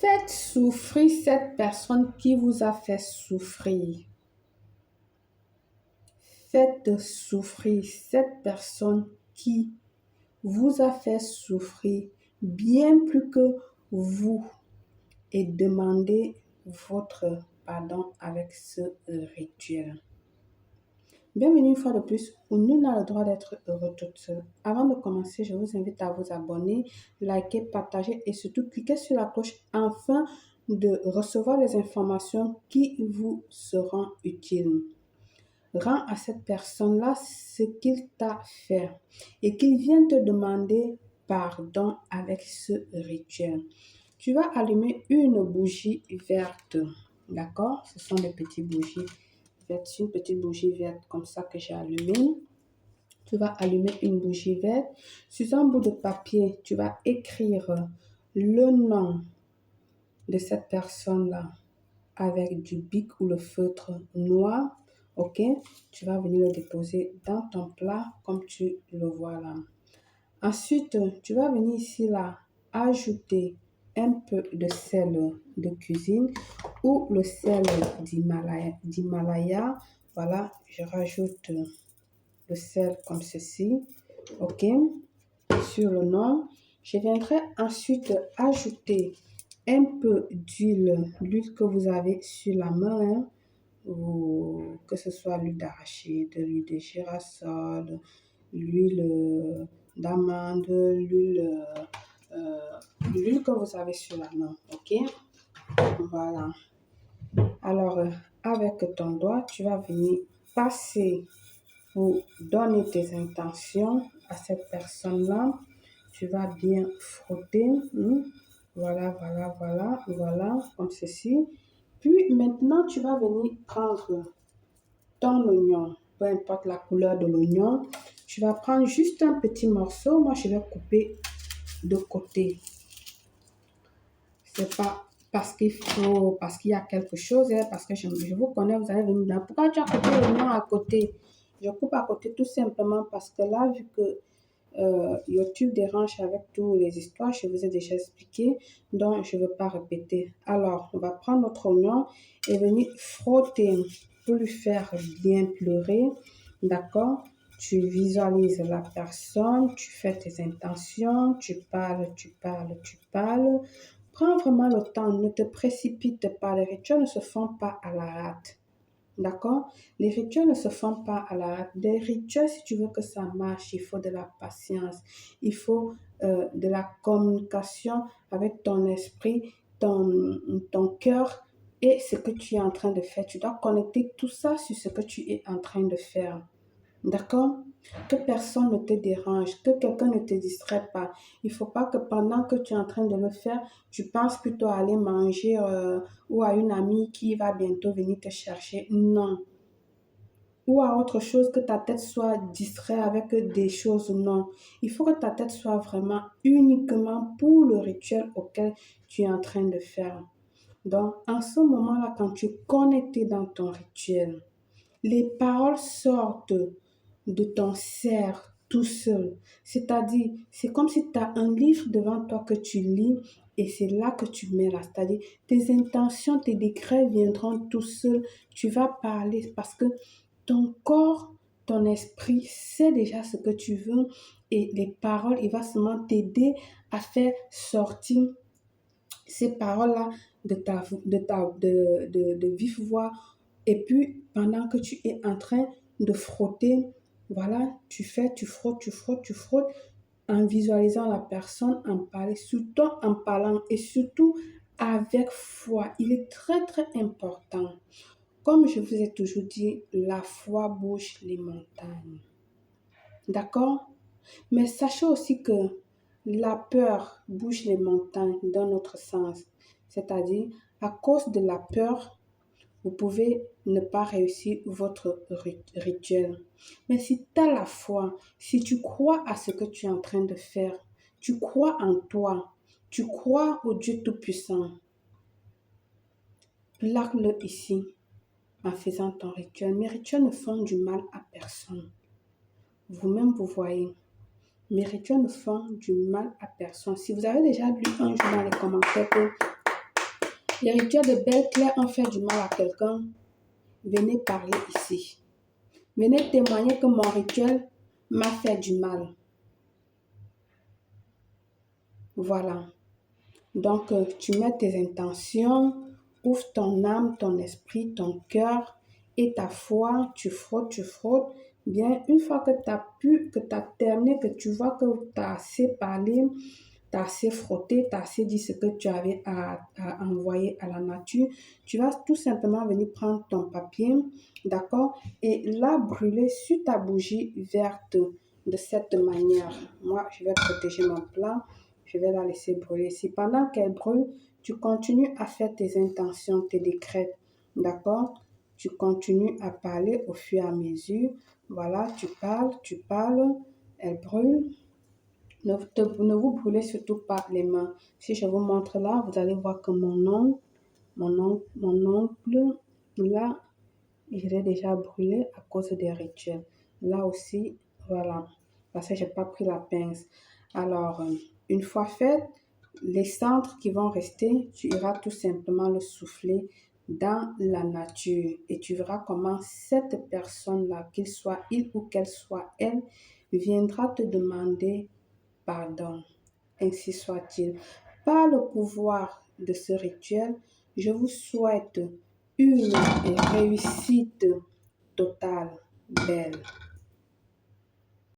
Faites souffrir cette personne qui vous a fait souffrir. Faites souffrir cette personne qui vous a fait souffrir bien plus que vous et demandez votre pardon avec ce rituel. Bienvenue une fois de plus où nul n'a le droit d'être heureux toute seule. Avant de commencer, je vous invite à vous abonner, liker, partager et surtout cliquer sur la cloche afin de recevoir les informations qui vous seront utiles. Rends à cette personne-là ce qu'il t'a fait et qu'il vienne te demander pardon avec ce rituel. Tu vas allumer une bougie verte, d'accord? Ce sont des petites bougies vertes. C'est une petite bougie verte comme ça que j'ai allumée. Tu vas allumer une bougie verte. Sur un bout de papier, tu vas écrire le nom de cette personne-là avec du bic ou le feutre noir. Ok, tu vas venir le déposer dans ton plat comme tu le vois là. Ensuite, tu vas venir ici là ajouter un peu de sel de cuisine ou le sel d'Himalaya. Voilà, je rajoute le sel comme ceci. Ok, sur le nom. Je viendrai ensuite ajouter un peu d'huile, l'huile que vous avez sur la main. Hein. Ou que ce soit l'huile d'arachide, l'huile de girasol, l'huile d'amande, l'huile que vous avez sur la main, ok? Voilà. Alors, avec ton doigt, tu vas venir passer pour donner tes intentions à cette personne-là. Tu vas bien frotter. Voilà, voilà, voilà, voilà, comme ceci. Puis maintenant, tu vas venir prendre ton oignon, peu importe la couleur de l'oignon. Tu vas prendre juste un petit morceau. Moi, je vais couper de côté. C'est pas parce qu'il faut, parce qu'il y a quelque chose, hein, parce que je vous connais, vous allez venir là. Pourquoi tu as coupé l'oignon à côté? Je coupe à côté tout simplement parce que là, vu que YouTube dérange avec toutes les histoires, je vous ai déjà expliqué, donc je ne veux pas répéter. Alors, on va prendre notre oignon et venir frotter pour lui faire bien pleurer, d'accord? Tu visualises la personne, tu fais tes intentions, tu parles, tu parles, tu parles. Prends vraiment le temps, ne te précipite pas, les rituels ne se font pas à la hâte. D'accord? Les rituels ne se font pas à la hâte. Des rituels, si tu veux que ça marche, il faut de la patience. Il faut de la communication avec ton esprit, ton cœur et ce que tu es en train de faire. Tu dois connecter tout ça sur ce que tu es en train de faire. D'accord? Que personne ne te dérange, que quelqu'un ne te distrait pas. Il ne faut pas que pendant que tu es en train de le faire, tu penses plutôt à aller manger ou à une amie qui va bientôt venir te chercher. Non. Ou à autre chose, que ta tête soit distraite avec des choses. Non. Il faut que ta tête soit vraiment uniquement pour le rituel auquel tu es en train de faire. Donc, en ce moment-là, quand tu es connecté dans ton rituel, les paroles sortent de ton cerf tout seul. C'est-à-dire, c'est comme si tu as un livre devant toi que tu lis et c'est là que tu mets là. C'est-à-dire, tes intentions, tes décrets viendront tout seuls. Tu vas parler parce que ton corps, ton esprit sait déjà ce que tu veux et les paroles, il va seulement t'aider à faire sortir ces paroles-là de vive voix. Et puis, pendant que tu es en train de frotter, voilà, tu fais, tu frottes, tu frottes, tu frottes, en visualisant la personne, en parlant, surtout en parlant et surtout avec foi. Il est très, très important. Comme je vous ai toujours dit, la foi bouge les montagnes. D'accord? Mais sachez aussi que la peur bouge les montagnes dans notre sens. C'est-à-dire, à cause de la peur, vous pouvez ne pas réussir votre rituel. Mais si tu as la foi, si tu crois à ce que tu es en train de faire, tu crois en toi, tu crois au Dieu Tout-Puissant, plaque-le ici en faisant ton rituel. Mes rituels ne font du mal à personne. Vous-même, vous voyez. Mes rituels ne font du mal à personne. Si vous avez déjà lu un jour dans les commentaires que Les rituels de belle claire ont fait du mal à quelqu'un. Venez parler ici. Venez témoigner que mon rituel m'a fait du mal. Voilà. Donc, tu mets tes intentions, ouvre ton âme, ton esprit, ton cœur et ta foi. Tu frottes. Bien, une fois que tu as terminé, que tu vois que tu as assez parlé, tu as assez frotté, tu as assez dit ce que tu avais à envoyer à la nature, tu vas tout simplement venir prendre ton papier, d'accord, et là brûler sur ta bougie verte de cette manière. Moi, je vais protéger mon plat. Je vais la laisser brûler. Si pendant qu'elle brûle, tu continues à faire tes intentions, tes décrets, d'accord? Tu continues à parler au fur et à mesure. Voilà, tu parles, elle brûle. Ne vous brûlez surtout pas les mains. Si je vous montre là, vous allez voir que mon ongle, là, je l'ai déjà brûlé à cause des rituels. Là aussi, voilà, parce que je n'ai pas pris la pince. Alors, une fois fait, les cendres qui vont rester, tu iras tout simplement le souffler dans la nature et tu verras comment cette personne-là, qu'il soit il ou qu'elle soit elle, viendra te demander pardon. Ainsi soit-il. Par le pouvoir de ce rituel, je vous souhaite une réussite totale, belle.